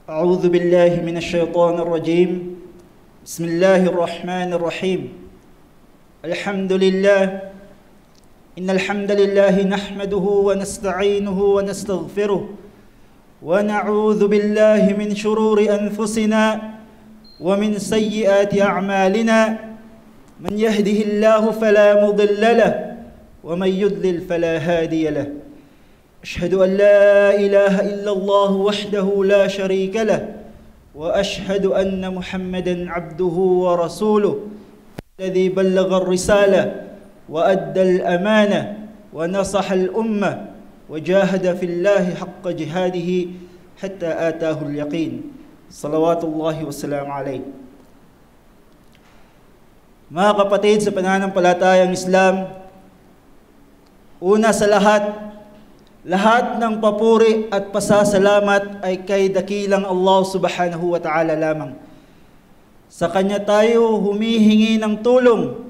أعوذ بالله من الشيطان الرجيم. بسم الله الرحمن الرحيم. الحمد لله. إن الحمد لله نحمده ونستعينه ونستغفره ونعوذ بالله من شرور أنفسنا ومن سيئات أعمالنا. من يهده الله فلا مضل له ومن يضلل فلا هادي له. أشهد أن لا إله إلا الله وحده لا شريك له وأشهد أن محمدا عبده ورسوله الذي بلغ الرسالة وأدى الأمانة ونصح الأمة وجاهد في الله حق جهاده حتى آتاه اليقين. صلوات الله والسلام عليه. Mga kapatid sa pananampalatayang Islam, una sa lahat ng papuri at pasasalamat ay kay dakilang Allah subhanahu wa ta'ala lamang. Sa Kanya tayo humihingi ng tulong,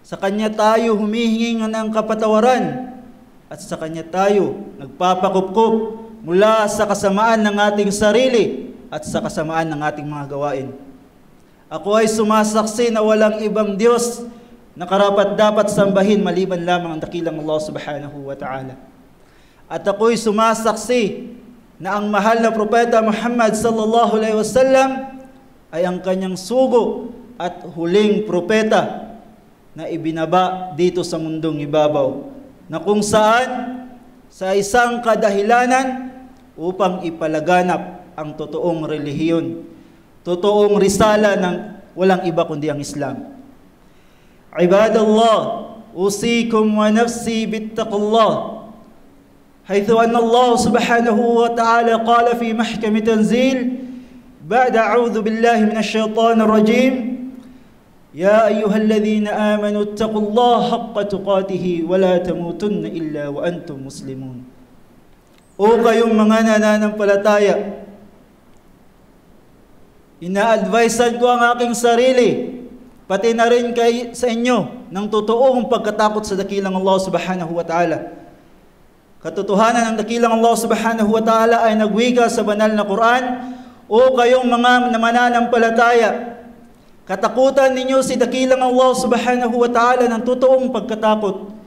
sa Kanya tayo humihingi ng kapatawaran, at sa Kanya tayo nagpapakupkup mula sa kasamaan ng ating sarili at sa kasamaan ng ating mga gawain. Ako ay sumasaksi na walang ibang Diyos na karapat-dapat sambahin maliban lamang ang dakilang Allah subhanahu wa ta'ala. At ako'y sumasaksi na ang mahal na propeta Muhammad sallallahu alaihi wasallam ay ang kanyang sugo at huling propeta na ibinaba dito sa mundong ibabaw, na kung saan sa isang kadahilanan upang ipalaganap ang totoong relihiyon, totoong risala ng walang iba kundi ang Islam. Ibadallah, usikum wa nafsi bittaqullah. حيث أن الله سبحانه وتعالى قال في محكم تنزيل بعد أعوذ بالله من الشيطان الرجيم يا أيها الذين آمنوا اتقوا الله حق تقاته ولا تموتن إلا وأنتم مسلمون. O kayong mga nananampalataya, ina-advisean ko ang aking sarili, pati na rin sa inyo, ng totoong pagkatakot sa dakilang Allah subhanahu wa ta'ala. Katotohanan ng dakilang Allah subhanahu wa ta'ala ay nagwika sa banal na Quran, o kayong mga mananampalataya, katakutan ninyo si dakilang Allah subhanahu wa ta'ala ng totoong pagkatakot.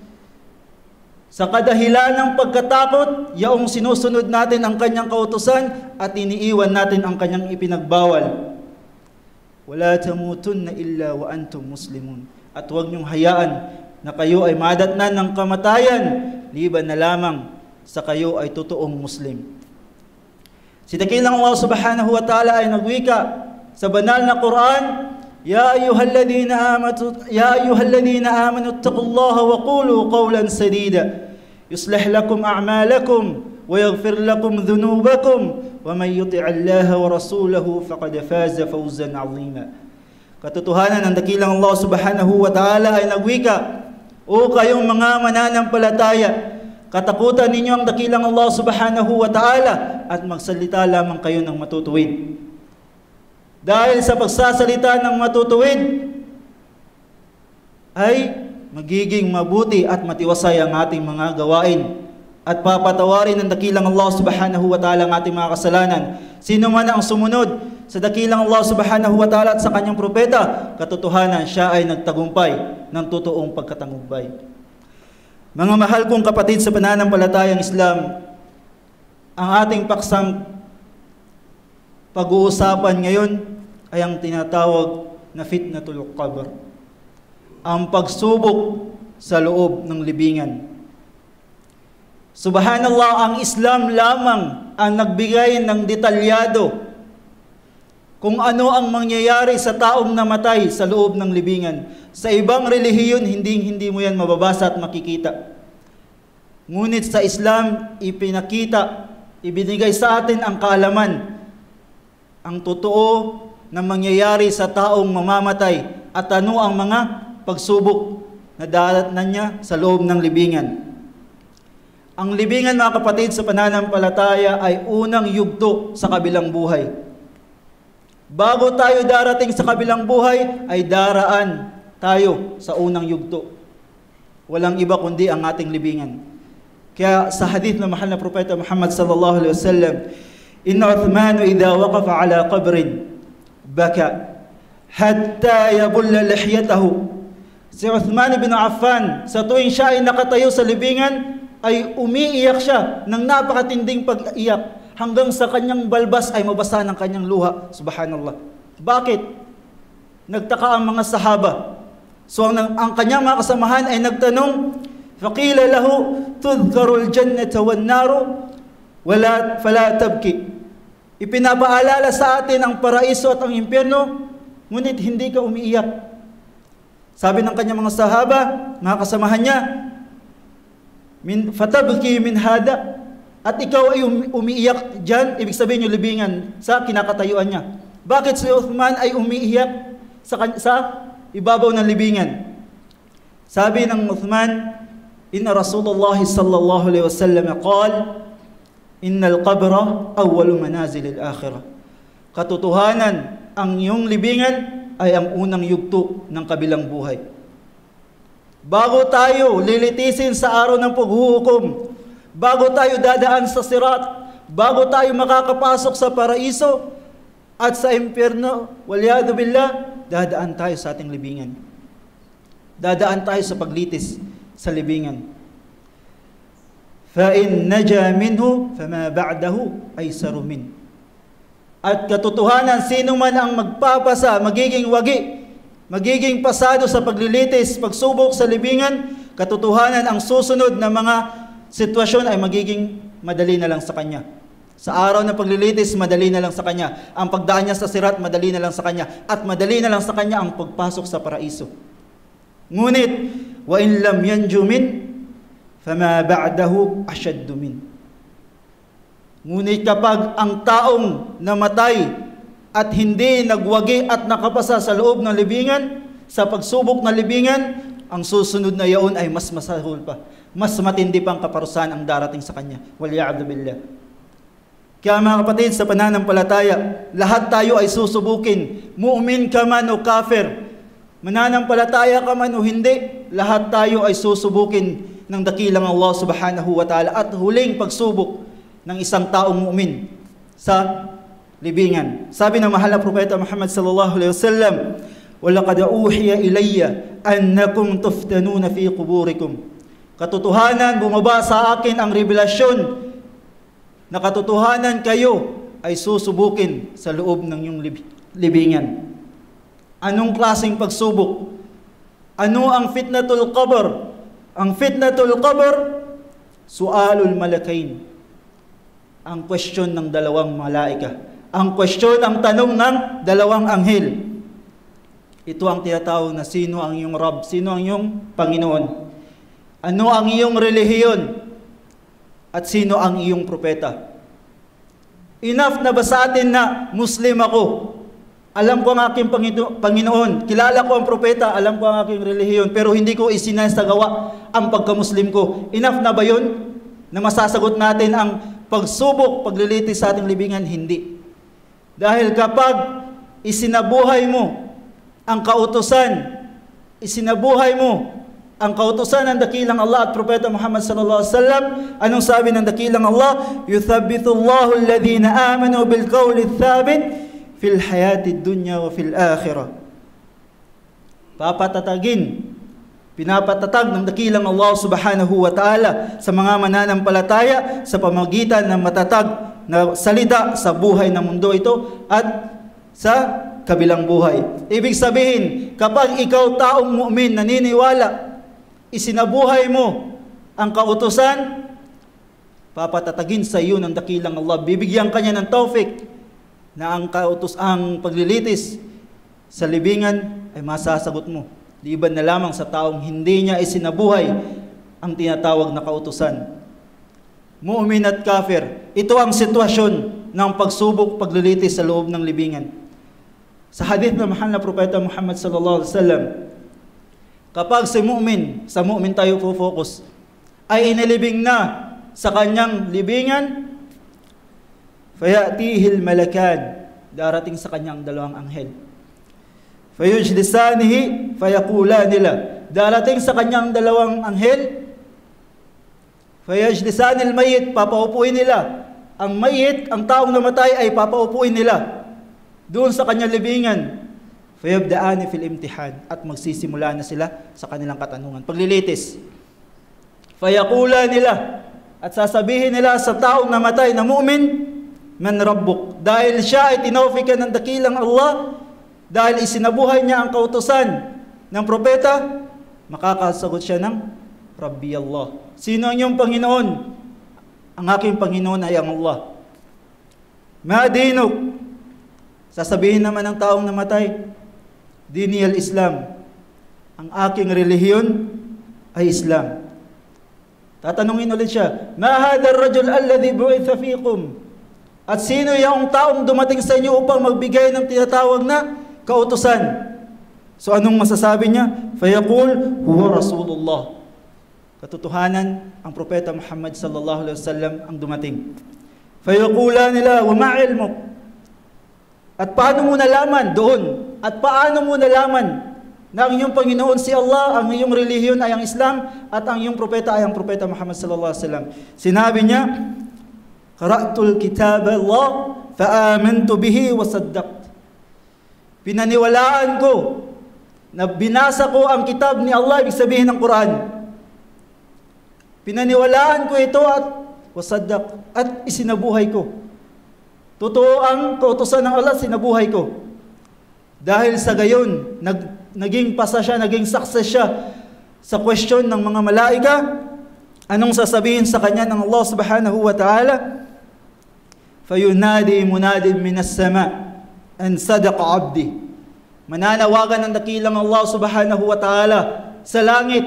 Sa kadahilan ng pagkatakot, yaong sinusunod natin ang kanyang kautusan at iniiwan natin ang kanyang ipinagbawal. Wala tamutunna illa wa antum muslimun. At huwag niyong hayaan na kayo ay madatnan ng kamatayan liban na lamang sa kayo ay totoong Muslim. Si dakilang Allah subhanahu wa ta'ala ay nagwika sa banal na Quran, Ya ayyuhalladhina amanu ittaqullaha wa qulu qawlan sadida yuslih lakum a'malakum wa yaghfir lakum dhunubakum wa man yuti'illaha wa rasulahu faqad faza fawzan 'azima. Katotohanan ng dakilang Allah subhanahu wa ta'ala ay nagwika, o kayong mga mananampalataya, katakutan ninyo ang dakilang Allah subhanahu wa ta'ala at magsalita lamang kayo ng matutuwid. Dahil sa pagsasalita ng matutuwid ay magiging mabuti at matiwasay ang ating mga gawain at papatawarin ng dakilang Allah subhanahu wa ta'ala ang ating mga kasalanan. Sino man ang sumunod sa dakilang Allah subhanahu wa ta'ala at sa kanyang propeta, katotohanan siya ay nagtagumpay ng totoong pagkatagumpay. Mga mahal kong kapatid sa pananampalatayang Islam, ang ating paksang pag-uusapan ngayon ay ang tinatawag na fitnatul qabr, ang pagsubok sa loob ng libingan. Subhanallah, ang Islam lamang ang nagbigay ng detalyado kung ano ang mangyayari sa taong namatay sa loob ng libingan. Sa ibang relihiyon, hindi mo yan mababasa at makikita. Ngunit sa Islam, ibinigay sa atin ang kaalaman, ang totoo na mangyayari sa taong mamamatay at ano ang mga pagsubok na daratnan niya sa loob ng libingan. Ang libingan, mga kapatid sa pananampalataya, ay unang yugto sa kabilang buhay. Bago tayo darating sa kabilang buhay, ay daraan tayo sa unang yugto. Walang iba kundi ang ating libingan. Kaya sa hadith ng mahal na propeta Muhammad sallallahu alaihi wasallam, Inna Uthman idha waqafa ala qabrin baka hatta yabulla lihyatahu. Si Uthman ibn Affan, sa tuwing siya ay nakatayo sa libingan, ay umiiyak siya ng napakatinding pag-iyak hanggang sa kanyang balbas ay mabasa ng kanyang luha. Subhanallah. Bakit? Nagtaka ang mga sahaba. So ang kanyang mga kasamahan ay nagtanong, faqila lahu tudhkarul jannata wan naru fala tabki. Ipinapaalala sa atin ang paraiso at ang impyerno, ngunit hindi ka umiiyak. Sabi ng kanyang mga sahaba, mga kasamahan niya, fatabki min hada, at ikaw ay umiiyak dyan, ibig sabihin yung libingan sa kinakatayuan niya. Bakit si Uthman ay umiiyak sa ibabaw ng libingan? Sabi ng Uthman, inna Rasulullah sallallahu alaihi wasallam qala, innal qabra awwalu manazilil akhirah. Katotohanan, ang iyong libingan ay ang unang yugto ng kabilang buhay. Bago tayo lilitisin sa araw ng paghuhukom, bago tayo dadaan sa sirat, bago tayo makakapasok sa paraiso at sa impyerno, walyadu billah, dadaan tayo sa ating libingan. Dadaan tayo sa paglitis sa libingan. فَإِنْ نَجَى مِنْهُ فَمَا بَعْدَهُ أَيْسَرُ مِنْهُ. At katotohanan, sino man ang magpapasa, magiging wagi, magiging pasado sa paglilitis, pagsubok sa libingan, katotohanan ang susunod na mga sitwasyon ay magiging madali na lang sa kanya. Sa araw ng paglilitis, madali na lang sa kanya. Ang pagdaan niya sa sirat, madali na lang sa kanya. At madali na lang sa kanya ang pagpasok sa paraiso. Ngunit, وَإِنْ لَمْ يَنْجُ مِنْ فَمَا بَعْدَهُ أَشَدُّ مِنْ. Ngunit kapag ang taong namatay at hindi nagwagi at nakapasa sa loob ng libingan, sa pagsubok ng libingan, ang susunod na yaon ay mas masahol pa. Mas matindi pang kaparusahan ang darating sa kanya. Walya'adhu billah. Kaya mga kapatid, sa pananampalataya, lahat tayo ay susubukin. Mu'min ka man o kafir, mananampalataya ka man o hindi, lahat tayo ay susubukin ng dakilang Allah subhanahu wa ta'ala at huling pagsubok ng isang taong mu'min sa libingan. Sabi ng mahal na propeta Muhammad sallallahu alaihi wasallam, وَلَقَدْ أُوحِيَ إِلَيَّ أَنَّكُمْ تُفْتَنُونَ فِي قُبُورِكُمْ. Katotohanan, bumaba sa akin ang revelasyon na katotohanan kayo ay susubukin sa loob ng iyong libingan. Anong klaseng pagsubok? Ano ang fitnatul qabr? Ang fitnatul qabr, su'alul malakain. Ang question ng dalawang malaika. Ang question, ang tanong ng dalawang anghel. Ito ang tinatawag na sino ang iyong Rabb, sino ang iyong Panginoon. Ano ang iyong relihiyon? At sino ang iyong propeta? Enough na ba sa atin na Muslim ako? Alam ko ang aking Panginoon, kilala ko ang propeta, alam ko ang aking relihiyon, pero hindi ko isinasagawa ang pagka-Muslim ko. Enough na ba yun na masasagot natin ang pagsubok, paglilitis sa ating libingan? Hindi. Dahil kapag isinabuhay mo ang kautusan, isinabuhay mo ang kautusan ng dakilang Allah at propeta Muhammad sallallahu alaihi wasallam, anong sabi ng dakilang Allah? Yuthabbitullahu alladhina amanu bil qawli thabit fil hayati dunya wa fil akhirah. Pinapatatag ng dakilang Allah subhanahu wa ta'ala sa mga mananampalataya sa pamagitan ng matatag na salita sa buhay ng mundo ito at sa kabilang buhay. Ibig sabihin, kapag ikaw taong mu'min, naniniwala, isinabuhay mo ang kautusan, papatatagin sa iyo ng dakilang Allah. Bibigyan kanya ng taufik na ang paglilitis sa libingan ay masasagot mo. Liban na lamang sa taong hindi niya isinabuhay ang tinatawag na kautusan. Mu'min at kafir, ito ang sitwasyon ng pagsubok, paglilitis sa loob ng libingan. Sa hadith ng mahal na propeta Muhammad sallallahu alaihi wasallam, kapag sa mu'min tayo focus, ay inilibing na sa kanyang libingan, fayatihil malakan, darating sa kanyang dalawang anghel. Fayujlisanihi fayaqula nila, darating sa kanyang dalawang anghel, fayajlisanil mayyit, papaupuin nila, ang mayit, ang taong namatay ay papaupuin nila doon sa kanyang libingan. Fayabda'ani fil imtihan, at magsisimula na sila sa kanilang katanungan, paglilitis. Fayaqula nila, at sasabihin nila sa taong namatay na mu'min, man rabbuk, dahil siya ay tinawfikan ng dakilang Allah, dahil isinabuhay niya ang kautusan ng propeta, makakasagot siya ng Rabbi Allah. Sino ang iyong Panginoon? Ang aking Panginoon ay ang Allah. Madinuk, sasabihin naman ng taong namatay, dini al-Islam, ang aking relihiyon ay Islam. Tatanungin ulit siya, ma hadha ar-rajul alladhi bu'itha fiikum, at sino yung taong dumating sa inyo upang magbigay ng tinatawag na kautusan? So anong masasabi niya? Fayaqul huwa Rasulullah. Katotohanan, ang propeta Muhammad sallallahu alaihi wasallam ang dumating. Fayaqula nila, wa ma ilmuk, at paano mo nalaman doon? At paano mo nalaman na ang iyong Panginoon si Allah, ang iyong relihiyon ay ang Islam, at ang iyong propeta ay ang propeta Muhammad sallallahu alaihi wasallam? Sinabi niya, qara'tul kitab Allah fa'amantu bihi wa saddaqt. Pinaniwalaan ko, na binasa ko ang kitab ni Allah, ibig sabihin ng Quran. Pinaniwalaan ko ito at wasaddaq, at isinabuhay ko. Totoo ang kautusan ng Allah, sinabuhay ko. Dahil sa gayon, naging pasa siya, naging success siya sa question ng mga malaika. Anong sasabihin sa kanya ng Allah subhanahu wa ta'ala? Fayunadi munadin minas sama an sadaqa abdi. Mananawagan ng dakilang Allah subhanahu wa ta'ala sa langit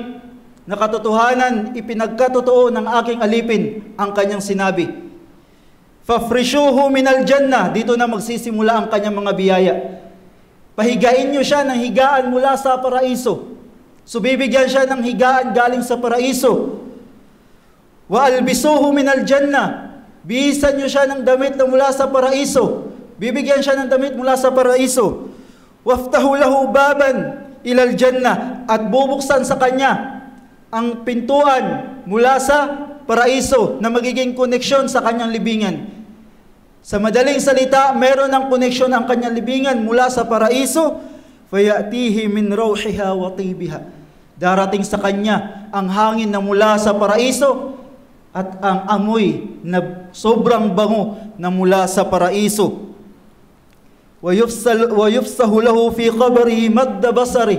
na katotohanan, ipinagkatotoo ng aking alipin ang kanyang sinabi. Fafrishuhu minal jannah, dito na magsisimula ang kanyang mga biyaya. Pahigain nyo siya ng higaan mula sa paraiso. So bibigyan siya ng higaan galing sa paraiso. Wa albisuhu minal jannah, bihisan nyo siya ng damit na mula sa paraiso. Bibigyan siya ng damit mula sa paraiso. Waftahu lahu baban ilal jannah, at bubuksan sa kanya ang pintuan mula sa paraiso na magiging koneksyon sa kanyang libingan. Sa madaling salita, meron ng koneksyon ang kanyang libingan mula sa paraiso. Fayatihi min rawhiha wa tibiha, darating sa kanya ang hangin na mula sa paraiso at ang amoy na sobrang bango na mula sa paraiso. Wa yufsahu lahu fi qabrihi madda basari,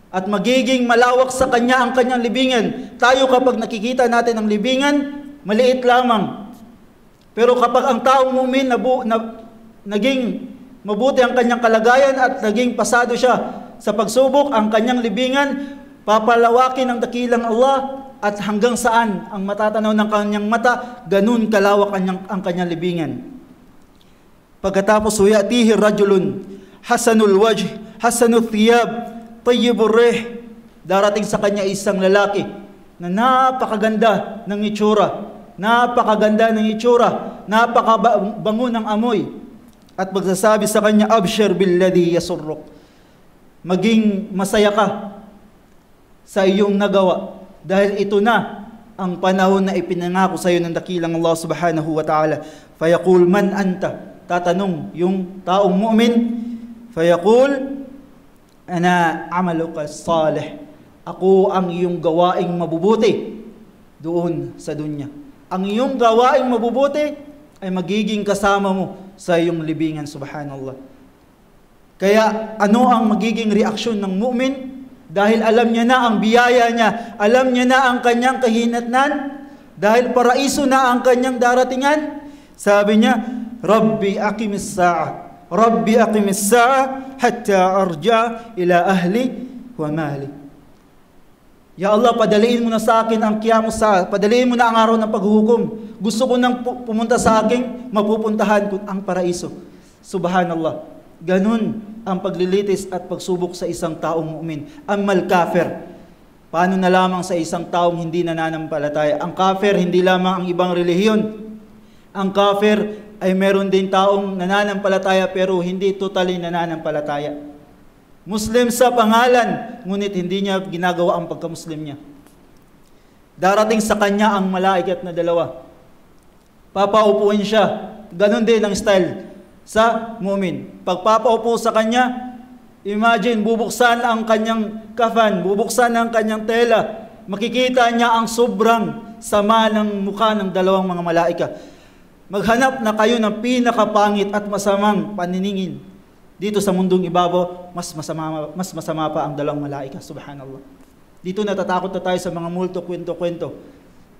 at magiging malawak sa kanya ang kanyang libingan. Tayo kapag nakikita natin ang libingan, maliit lamang. Pero kapag ang taong mu'min naging mabuti ang kanyang kalagayan at naging pasado siya sa pagsubok, ang kanyang libingan papalawakin ng dakilang Allah, at hanggang saan ang matatanaw ng kanyang mata, ganun kalawak ang kanyang libingan. Pagkatapos, ya'tihi rajulun hasanul wajh, hasanul thiyab, tayyibur rih, darating sa kanya isang lalaki na napakaganda ng itsura, napakabango ng amoy, at magsasabi sa kanya, abshir billadhi yasurruk, maging masaya ka sa iyong nagawa, dahil ito na ang panahon na ipinangako sa iyo ng dakilang Allah subhanahu wa ta'ala. Fayaqul man anta, tatanong yung taong mu'min, fayaqul ana amaluka salih, ako ang iyong gawaing mabubuti doon sa dunya. Ang iyong gawaing mabubuti ay magiging kasama mo sa iyong libingan, subhanallah. Kaya ano ang magiging reaksyon ng mu'min? Dahil alam niya na ang biyaya niya, alam niya na ang kanyang kahinatnan, dahil paraiso na ang kanyang daratingan. Sabi niya, Rabbi aqimis sa'a, Rabbi aqimis sa'a hatta arja ila ahli wa mali. Ya Allah, padaliin mo na sa akin ang kiyamus sa'a, padaliin mo na ang araw ng paghuhukom. Gusto ko nang pumunta sa aking mapupuntahan ko ang paraiso. Subhanallah. Ganun ang paglilitis at pagsubok sa isang taong mu'min. Ammal kafir, paano na lamang sa isang taong hindi nananampalataya? Ang kafir, hindi lamang ang ibang relihiyon. Ang kafir ay meron din taong nananampalataya pero hindi totally nananampalataya. Muslim sa pangalan, ngunit hindi niya ginagawa ang pagka-Muslim niya. Darating sa kanya ang malaikat na dalawa. papaupuin siya. Ganon din ang style sa mu'min. Pag papaupo sa kanya, imagine, bubuksan ang kanyang kafan, bubuksan ang kanyang tela. Makikita niya ang sobrang sama ng mukha ng dalawang mga malaika. Maghanap na kayo ng pinakapangit at masamang paniningin. Dito sa mundong ibabaw, mas masama pa ang dalawang malaika. Subhanallah. Dito natatakot na tayo sa mga multo, kwento-kwento.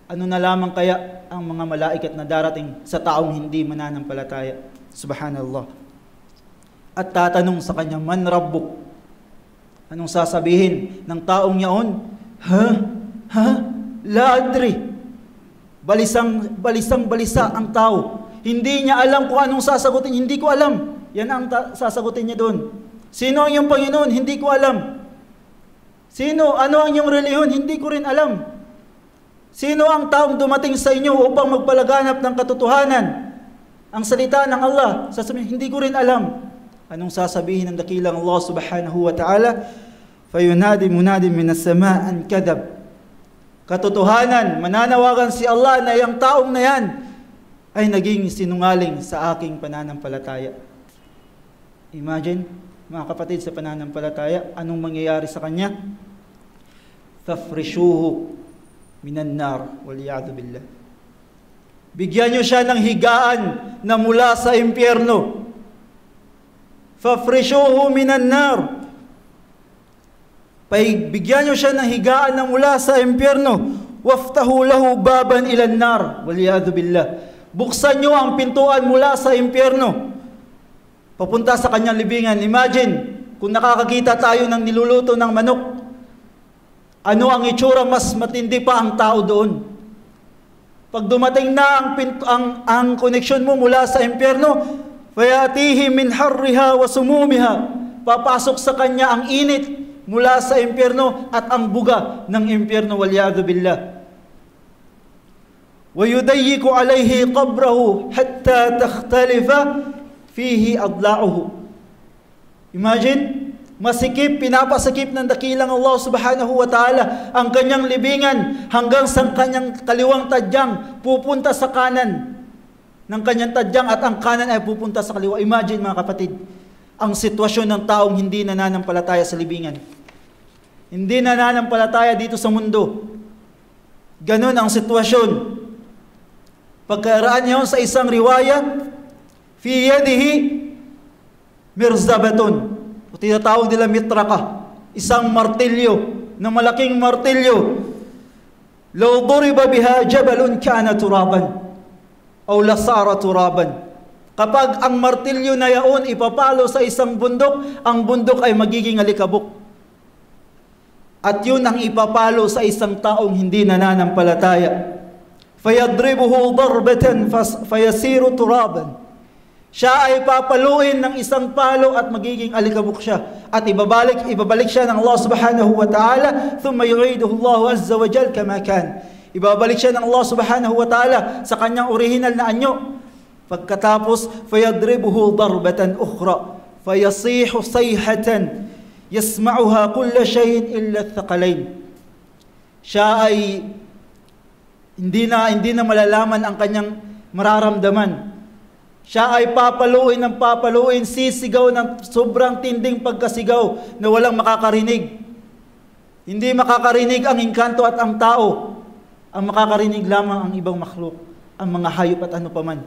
Ano na lamang kaya ang mga malaikat na darating sa taong hindi mananampalataya? Subhanallah. At tatanong sa kanya, man rabbuk? Anong sasabihin ng taong yaon? La adri. Balisang-balisa ang tao. Hindi niya alam kung anong sasagutin. Hindi ko alam. Yan ang sasagutin niya doon. Sino ang iyong Panginoon? Hindi ko alam. Ano ang iyong reliyon? Hindi ko rin alam. Sino ang taong dumating sa inyo upang magpalaganap ng katotohanan? Ang salita ng Allah. Sasabihin, hindi ko rin alam. Anong sasabihin ng dakilang Allah subhanahu wa ta'ala? Fayunadi munadi minas sama'an kadab. Katotohanan, mananawagan si Allah na yung taong na yan ay naging sinungaling sa aking pananampalataya. Imagine, mga kapatid, sa pananampalataya, anong mangyayari sa kanya? Fafrishuhu minan nar, waliyadu billah. Bigyan nyo siya ng higaan na mula sa impyerno. Fafrishuhu minan nar. Bigyan nyo siya ng higaan na mula sa impyerno. Waftahu lahu baban ilan nar, waliyadu billah. Buksan nyo ang pintuan mula sa impyerno papunta sa kanyang libingan. Imagine, kung nakakakita tayo ng niluluto ng manok, ano ang itsura? Mas matindi pa ang tao doon. Pag dumating na ang koneksyon mo mula sa impyerno, fayatihi min harriha wa sumumiha. Papasok sa kanya ang init mula sa impyerno at ang buga ng impyerno, waliyadu billah. وَيُدَيِّكُ عَلَيْهِ قَبْرَهُ حَتَّى تَخْتَلِفَ فِيهِ أَضْلَعُهُ. Imagine, masikip, pinapasikip ng dakilang Allah subhanahu wa ta'ala ang kanyang libingan hanggang sa kanyang kaliwang tadyang pupunta sa kanan ng kanyang tadyang at ang kanan ay pupunta sa kaliwa. Imagine, mga kapatid, ang sitwasyon ng taong hindi nananampalataya sa libingan. Hindi nananampalataya dito sa mundo. Ganon ang sitwasyon. Pagkaraan niya sa isang riwaya, fi yadihi mirzabatun, o tinatawag nila mitraka, isang martilyo, na malaking martilyo. Law duriba biha jabalun kana turaban, o lasara turaban. Kapag ang martilyo na yaon ipapalo sa isang bundok, ang bundok ay magiging alikabok. At yun ang ipapalo sa isang taong hindi nananampalataya. Fayadribuhu darbatan fayasiru turaban. Siya ay papaluin ng isang palo at magiging alikabok siya. At ibabalik siya ng Allah subhanahu wa ta'ala, thumma yu'iduhu Allah azza wa jal kama kan. Ibabalik siya ng Allah subhanahu wa ta'ala sa kanyang original na anyo. Pagkatapos, fayadribuhu darbatan ukhra, fayasihu sayhatan, yasma'uha kulla shay'in illa thaqalain. Siya ay hindi na malalaman ang kanyang mararamdaman. Siya ay papaluin ng papaluin, sisigaw ng sobrang tinding pagkasigaw na walang makakarinig. Hindi makakarinig ang engkanto at ang tao. Ang makakarinig lamang ang ibang makhluk, ang mga hayop at ano paman.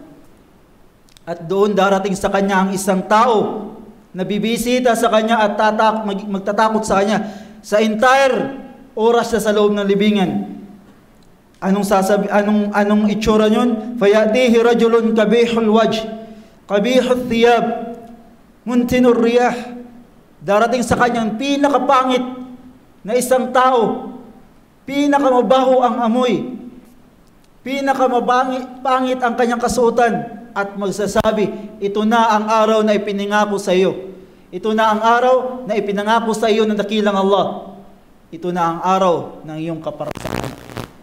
At doon darating sa kanya ang isang tao na bibisita sa kanya at magtatakot sa kanya sa entire oras na sa loob ng libingan. Anong itsura nyon? Fayatihi rajulun kabihul wajh, kabihul thiyab, muntinur riyah. Darating sa kanyang pinakapangit na isang tao, pinakamabaho ang amoy, pangit ang kanyang kasuotan, at magsasabi, ito na ang araw na ipinangako sa iyo. Ito na ang araw na ipinangako sa iyo ng dakilang Allah. Ito na ang araw ng iyong kaparasan.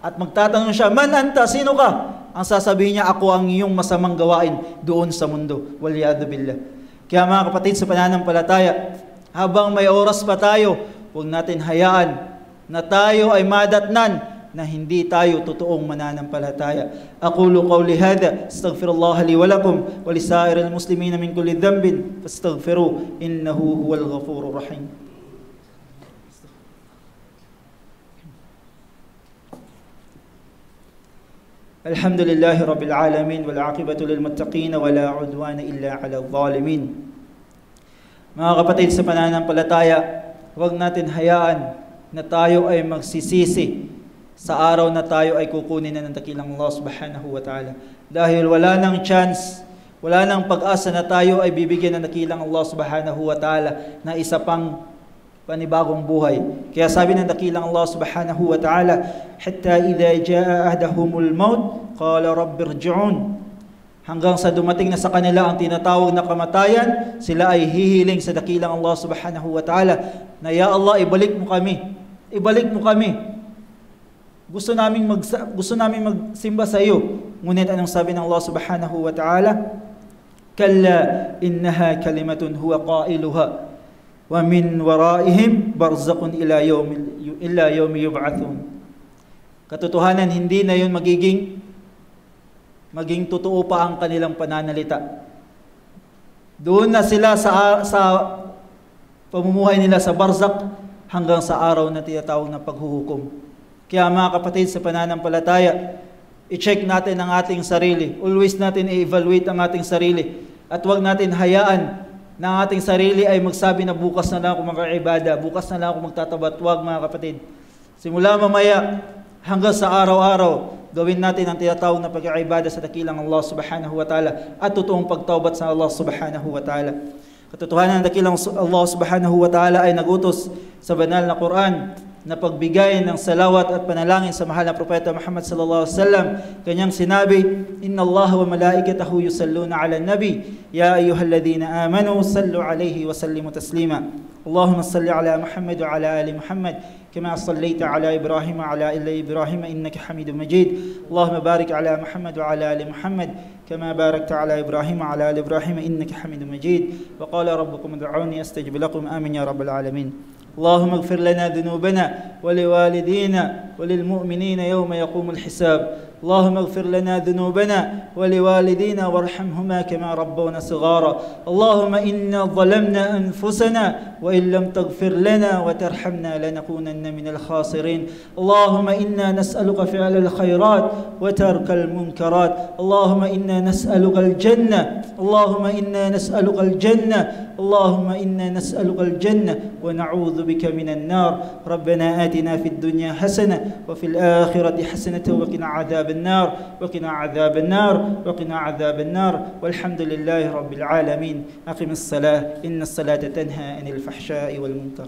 At magtatanong siya, man anta, sino ka? Ang sasabihin niya, ako ang iyong masamang gawain doon sa mundo. Waliyadu billah. Kaya mga kapatid sa pananampalataya, habang may oras pa tayo, huwag natin hayaan na tayo ay madatnan na hindi tayo totoong mananampalataya. Aqulu qawli hadha, astaghfirullah li wa lakum wa lisairil muslimina min kulli dhanbin fastaghfiru innahu huwal ghafurur rahim. Alhamdulillahi rabbil alamin wal aqibatu lil muttaqin wa la udwana illa 'alal zalimin. Mga kapatid sa pananampalataya, huwag natin hayaan na tayo ay magsisisi sa araw na tayo ay kukunin na ng dakilang Allah subhanahu wa ta'ala. Dahil wala nang chance, wala nang pag-asa na tayo ay bibigyan ng dakilang Allah subhanahu wa ta'ala na isa pang panibagong buhay. Kaya sabi ng dakilang Allah subhanahu wa ta'ala, hatta idha jaa ahdahumul maut qala rabbirji'un. Hanggang sa dumating na sa kanila ang tinatawag na kamatayan, sila ay hihiling sa dakilang Allah subhanahu wa ta'ala na, ya Allah, ibalik mo kami. Ibalik mo kami. Gusto namin magsimba sa iyo. Ngunit anong sabi ng Allah subhanahu wa ta'ala? Kalla innaha kalimatun huwa qailuha wa min waraihim barzakun ila yawmi yub'athun. Katotohanan, hindi na yun maging totoo pa ang kanilang pananalita. Doon na sila sa pamumuhay nila sa barzak hanggang sa araw na tinatawag na paghuhukom. Kaya mga kapatid sa pananampalataya, i-check natin ang ating sarili. Always natin i-evaluate ang ating sarili. At huwag natin hayaan na ang ating sarili ay magsabi na bukas na lang ako mag-ibada, bukas na lang ako magtatabat. Huwag mga kapatid. Simula mamaya hanggang sa araw-araw, gawin natin ang tinatawag na pag-ibada sa dakilang Allah subhanahu wa ta'ala at totoong pagtaubat sa Allah subhanahu wa ta'ala. Katotohanan ng dakilang Allah subhanahu wa ta'ala ay nagutos sa banal na Quran na pagbigay ng salawat at panalangin sa mahal na propeta Muhammad sallallahu alaihi wasallam. Kanyang sinabi, inna Allah wa malaikatahu yusalluna ala nabi ya ayyuhalladhina amanu sallu alaihi wa sallimu taslima. Allahumma salli ala Muhammad wa ala ali Muhammad كما صليت على إبراهيم وعلى آل إبراهيم إنك حميد مجيد. اللهم بارك على محمد وعلى آل محمد كما باركت على إبراهيم وعلى آل إبراهيم إنك حميد مجيد. وقال ربكم ادعوني أستجب لكم آمين يا رب العالمين. اللهم اغفر لنا ذنوبنا ولوالدينا وللمؤمنين يوم يقوم الحساب. اللهم اغفر لنا ذنوبنا ولوالدينا وارحمهما كما ربونا صغارا. اللهم إنا ظلمنا أنفسنا وإن لم تغفر لنا وترحمنا لنكونن من الخاسرين. اللهم إنا نسألك فعل الخيرات وترك المنكرات. اللهم إنا نسألك الجنة. اللهم إنا نسألك الجنة. اللهم إنا نسألك الجنة ونعوذ بك من النار. ربنا آتنا في الدنيا حسنة وفي الآخرة حسنة وقنا عذاب النار وقنا عذاب النار وقنا عذاب النار. والحمد لله رب العالمين. أقم الصلاة إن الصلاة تنهى عن الفحشاء والمنكر.